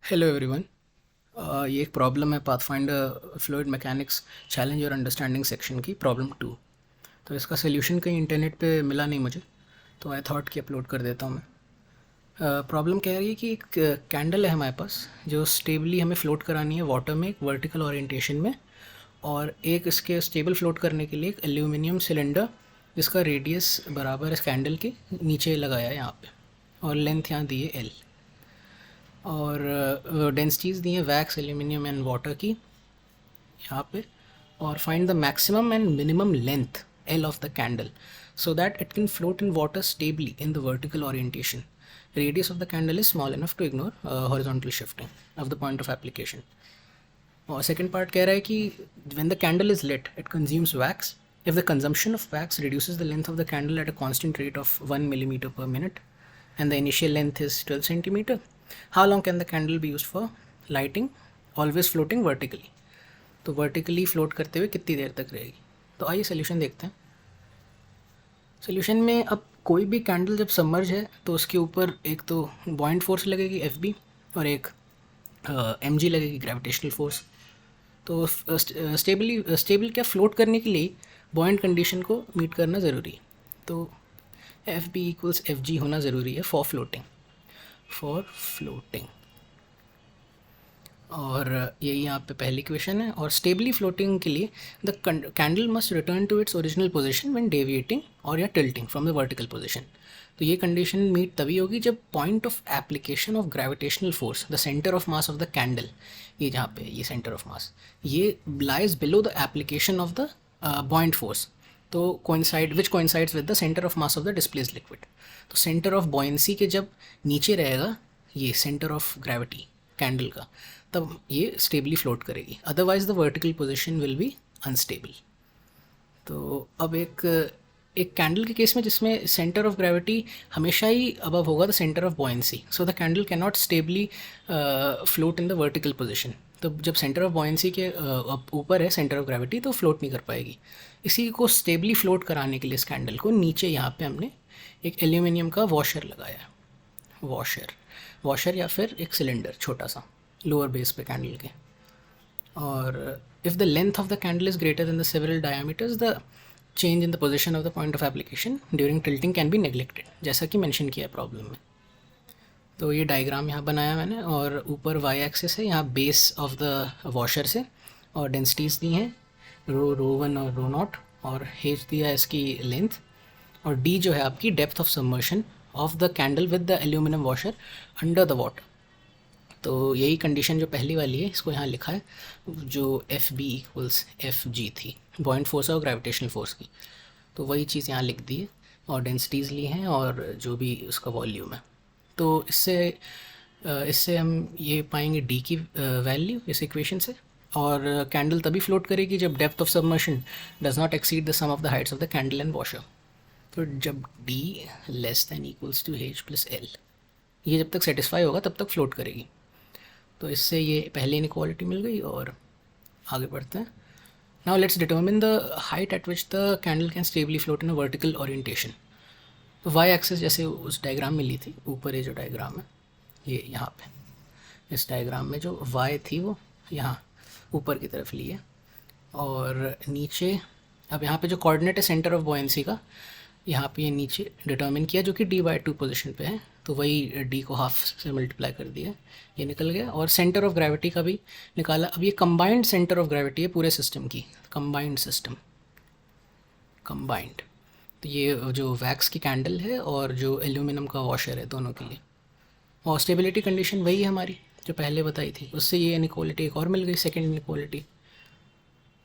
Hello everyone. ये एक problem है पाथफाइंडर फ्लूइड मैकेनिक्स चैलेंज और अंडरस्टैंडिंग सेक्शन की प्रॉब्लम 2। तो इसका सल्यूशन कहीं इंटरनेट पे मिला नहीं मुझे, तो आई थॉट कि अपलोड कर देता हूँ मैं। प्रॉब्लम कह रही है कि एक कैंडल है हमारे पास जो स्टेबली हमें फ्लोट करानी है वाटर में एक वर्टिकल ओरिएंटेशन में, और एक इसके स्टेबल फ्लोट करने के लिए एक एल्यूमिनियम सिलेंडर जिसका रेडियस बराबर है कैंडल के नीचे लगाया है यहाँ पे, और लेंथ यहाँ दी है एल, और डेंसिटीज़ दी हैं वैक्स एल्यूमिनियम एंड वाटर की यहाँ पे, और find the maximum and minimum length L of the candle so that it can float in water stably in the vertical orientation. Radius of the candle is small enough to ignore horizontal shifting of the point of application. और second part कह रहा है कि when the candle is lit it consumes wax. If the consumption of wax reduces the length of the candle at a constant rate of 1 millimeter per minute and the initial length is 12 centimeter, how long can the candle be used for lighting, always floating vertically? तो vertically float करते हुए कितनी देर तक रहेगी। तो आइए solution देखते हैं। सोल्यूशन में अब कोई भी कैंडल जब सबमर्ज है तो उसके ऊपर एक तो बॉइंट फोर्स लगेगी एफ बी, और एक एम जी लगेगी ग्रेविटेशनल फोर्स। तो स्टेबल क्या फ्लोट करने के लिए बॉइंट कंडीशन को मीट करना ज़रूरी है। तो F B equals F G होना ज़रूरी है फॉर फ्लोटिंग। और यही यहाँ पे पहली क्वेश्चन है। और स्टेबली फ्लोटिंग के लिए the candle must return to its original position when deviating और या tilting from the vertical position. तो ये कंडीशन मीट तभी होगी जब point of application of gravitational force, the centre of mass of the candle, ये जहाँ पे ये सेंटर ऑफ मास ये lies below the application of the buoyant force, तो coincides with the centre of mass of the displaced liquid. तो centre of buoyancy के जब नीचे रहेगा ये सेंटर ऑफ ग्रेविटी कैंडल का, तब ये स्टेबली फ्लोट करेगी, otherwise the vertical position will be unstable. तो अब एक कैंडल के केस में जिसमें सेंटर ऑफ ग्रेविटी हमेशा ही अबव होगा the centre of buoyancy, so the candle can not stably float in the vertical position. तो जब सेंटर ऑफ बॉयंसी के ऊपर है सेंटर ऑफ ग्रेविटी तो फ्लोट नहीं कर पाएगी। इसी को स्टेबली फ्लोट कराने के लिए इस कैंडल को नीचे यहाँ पे हमने एक एल्यूमिनियम का वॉशर लगाया है, वॉशर या फिर एक सिलेंडर छोटा सा लोअर बेस पे कैंडल के। और if the length of the candle is greater than the several diameters the change in the position of the point of application during tilting can be neglected, जैसा कि mention किया है problem में। तो ये डायग्राम यहाँ बनाया मैंने, और ऊपर वाई एक्सिस है यहाँ बेस ऑफ द वॉशर से, और डेंसिटीज़ दी हैं रो वन और रो नॉट, और हेच दिया है इसकी लेंथ, और डी जो है आपकी depth of submersion of the candle with the aluminium washer under the water. तो यही कंडीशन जो पहली वाली है इसको यहाँ लिखा है, जो F B equals F G थी, बॉइंट फोर्स और ग्रेविटेशनल फोर्स की। तो वही चीज़ यहाँ लिख दी है, और डेंसिटीज़ ली हैं और जो भी उसका वॉल्यूम है। तो इससे हम ये पाएंगे डी की वैल्यू इस इक्वेशन से, और कैंडल तभी फ्लोट करेगी जब depth of submersion does not exceed the sum of the heights of the candle and washer. तो जब d less than equals to h plus l, ये जब तक सेटिस्फाई होगा तब तक फ्लोट करेगी। तो इससे ये पहले इनइक्वालिटी मिल गई, और आगे बढ़ते हैं। Now let's determine the height eight which the candle can stably float in a vertical orientation. तो वाई एक्सिस जैसे उस डायग्राम में ली थी, ऊपर ये जो डायग्राम है ये यहाँ पे इस डायग्राम में जो वाई थी वो यहाँ ऊपर की तरफ ली है, और नीचे अब यहाँ पे जो कोऑर्डिनेट है सेंटर ऑफ बॉयंसी का, यहाँ पे ये नीचे डिटर्मिन किया जो कि d/2 पोजीशन पे है, तो वही d को हाफ से मल्टीप्लाई कर दिया, ये निकल गया। और सेंटर ऑफ ग्रेविटी का भी निकाला। अब ये कंबाइंड सेंटर ऑफ ग्रेविटी है पूरे सिस्टम की, कंबाइंड सिस्टम, कंबाइंड। तो ये जो वैक्स की कैंडल है और जो एल्यूमिनियम का वॉशर है दोनों के लिए। और स्टेबिलिटी कंडीशन वही है हमारी जो पहले बताई थी, उससे ये इनइक्वालिटी एक और मिल गई, सेकेंड इनइक्वालिटी।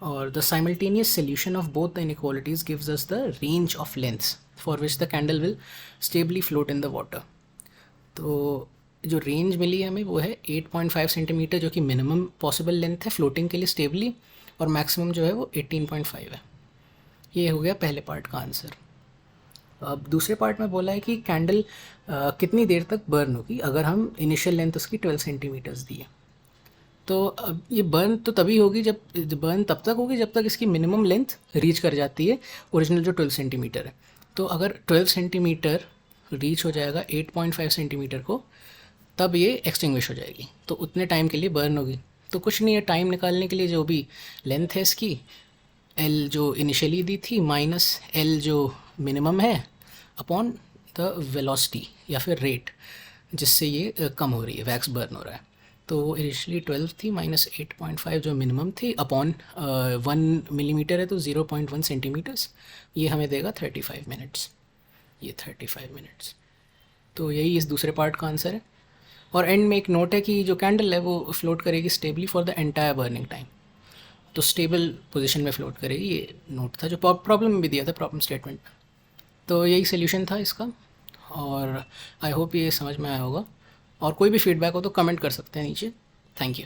और the simultaneous solution of both the inequalities gives us the range of lengths for which the candle will stably float in the water. तो जो रेंज मिली है हमें वो है 8.5 सेंटीमीटर, जो कि मिनिमम पॉसिबल लेंथ है फ्लोटिंग के लिए स्टेबली, और मैक्सिमम जो है वो 18.5 है। ये हो गया पहले पार्ट का आंसर। अब दूसरे पार्ट में बोला है कि कैंडल कितनी देर तक बर्न होगी अगर हम इनिशियल लेंथ उसकी 12 सेंटीमीटर्स दिए। तो अब ये बर्न तो तभी होगी बर्न तब तक होगी जब तक इसकी मिनिमम लेंथ रीच कर जाती है ओरिजिनल जो 12 सेंटीमीटर है। तो अगर 12 सेंटीमीटर रीच हो जाएगा 8.5 सेंटीमीटर को, तब ये एक्सटिंग्विश हो जाएगी, तो उतने टाइम के लिए बर्न होगी। तो कुछ नहीं है, टाइम निकालने के लिए जो भी लेंथ है इसकी, एल जो इनिशियली दी थी माइनस एल जो मिनिमम है अपॉन द वेलोसिटी या फिर रेट जिससे ये कम हो रही है, वैक्स बर्न हो रहा है। तो इनिशियली 12 थी माइनस 8.5 जो मिनिमम थी अपॉन 1 मिलीमीटर है तो 0.1 सेंटीमीटर्स, ये हमें देगा 35 मिनट्स। ये 35 मिनट्स। तो यही इस दूसरे पार्ट का आंसर है। और एंड में एक नोट है कि जो कैंडल है वो फ्लोट करेगी stably for the entire burning time, तो स्टेबल पोजीशन में फ्लोट करेगी, ये नोट था जो प्रॉब्लम में भी दिया था, प्रॉब्लम स्टेटमेंट में। तो यही सोल्यूशन था इसका, और आई होप ये समझ में आया होगा। और कोई भी फीडबैक हो तो कमेंट कर सकते हैं नीचे। Thank you.